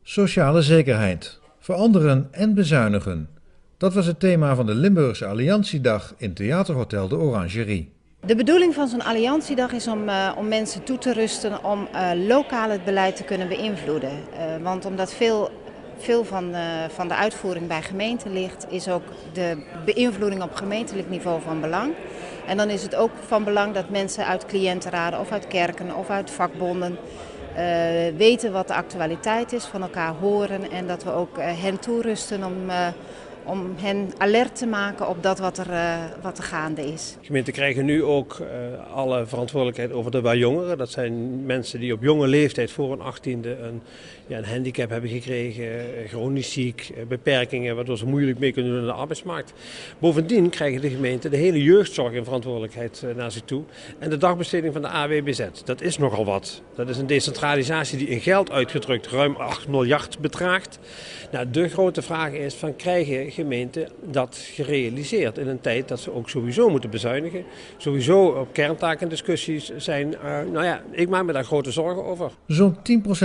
Sociale zekerheid, veranderen en bezuinigen. Dat was het thema van de Limburgse Alliantiedag in Theaterhotel de Orangerie. De bedoeling van zo'n Alliantiedag is om mensen toe te rusten om lokaal het beleid te kunnen beïnvloeden. Want omdat veel van de uitvoering bij gemeenten ligt, is ook de beïnvloeding op gemeentelijk niveau van belang. En dan is het ook van belang dat mensen uit cliëntenraden of uit kerken of uit vakbonden weten wat de actualiteit is, van elkaar horen en dat we ook hen toerusten om hen alert te maken op dat wat er gaande is. Gemeenten krijgen nu ook alle verantwoordelijkheid over de wat jongeren. Dat zijn mensen die op jonge leeftijd voor hun 18e een handicap hebben gekregen, chronisch ziek, beperkingen, waardoor ze moeilijk mee kunnen doen in de arbeidsmarkt. Bovendien krijgen de gemeenten de hele jeugdzorg in verantwoordelijkheid naar zich toe. En de dagbesteding van de AWBZ, dat is nogal wat. Dat is een decentralisatie die in geld uitgedrukt ruim 8 miljard bedraagt. Nou, de grote vraag is van krijgen gemeenten dat gerealiseerd in een tijd dat ze ook sowieso moeten bezuinigen. Sowieso op kerntaken discussies zijn. Ik maak me daar grote zorgen over. Zo'n 10%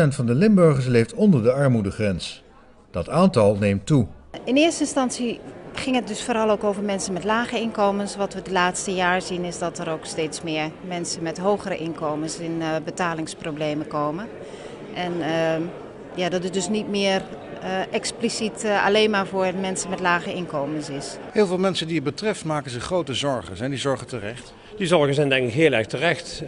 van de Limburgers leeft onder de armoedegrens. Dat aantal neemt toe. In eerste instantie ging het dus vooral ook over mensen met lage inkomens. Wat we het laatste jaar zien is dat er ook steeds meer mensen met hogere inkomens in betalingsproblemen komen. En dat het dus niet meer expliciet alleen maar voor mensen met lage inkomens is. Heel veel mensen die het betreft maken zich grote zorgen. Zijn die zorgen terecht? Die zorgen zijn denk ik heel erg terecht.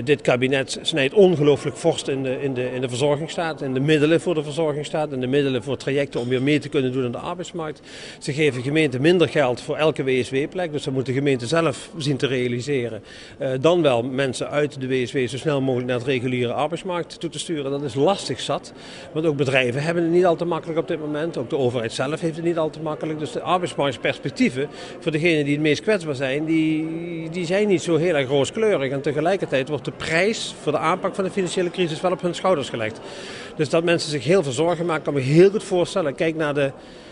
Dit kabinet snijdt ongelooflijk fors in de verzorgingsstaat, in de middelen voor de verzorgingsstaat, in de middelen voor trajecten om weer mee te kunnen doen aan de arbeidsmarkt. Ze geven gemeenten minder geld voor elke WSW-plek, dus dat moet de gemeente zelf zien te realiseren. Dan wel mensen uit de WSW zo snel mogelijk naar het reguliere arbeidsmarkt toe te sturen. Dat is lastig zat, want ook bedrijven hebben het niet al te makkelijk op dit moment. Ook de overheid zelf heeft het niet al te makkelijk. Dus de arbeidsmarktperspectieven voor degenen die het meest kwetsbaar zijn, die zijn niet zo heel erg rooskleurig. En tegelijkertijd wordt de prijs voor de aanpak van de financiële crisis wel op hun schouders gelegd. Dus dat mensen zich heel veel zorgen maken, kan me heel goed voorstellen. Kijk naar de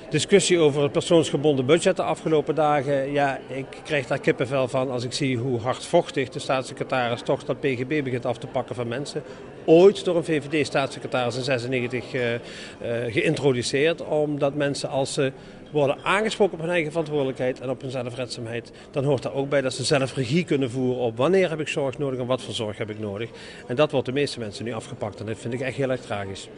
discussie over het persoonsgebonden budget de afgelopen dagen. Ja, ik krijg daar kippenvel van als ik zie hoe hardvochtig de staatssecretaris toch dat PGB begint af te pakken van mensen. Ooit door een VVD-staatssecretaris in 1996 geïntroduceerd, omdat mensen als ze worden aangesproken op hun eigen verantwoordelijkheid en op hun zelfredzaamheid, dan hoort daar ook bij dat ze zelf regie kunnen voeren op wanneer heb ik zorg nodig en wat voor zorg heb ik nodig. En dat wordt de meeste mensen nu afgepakt en dat vind ik echt heel erg tragisch.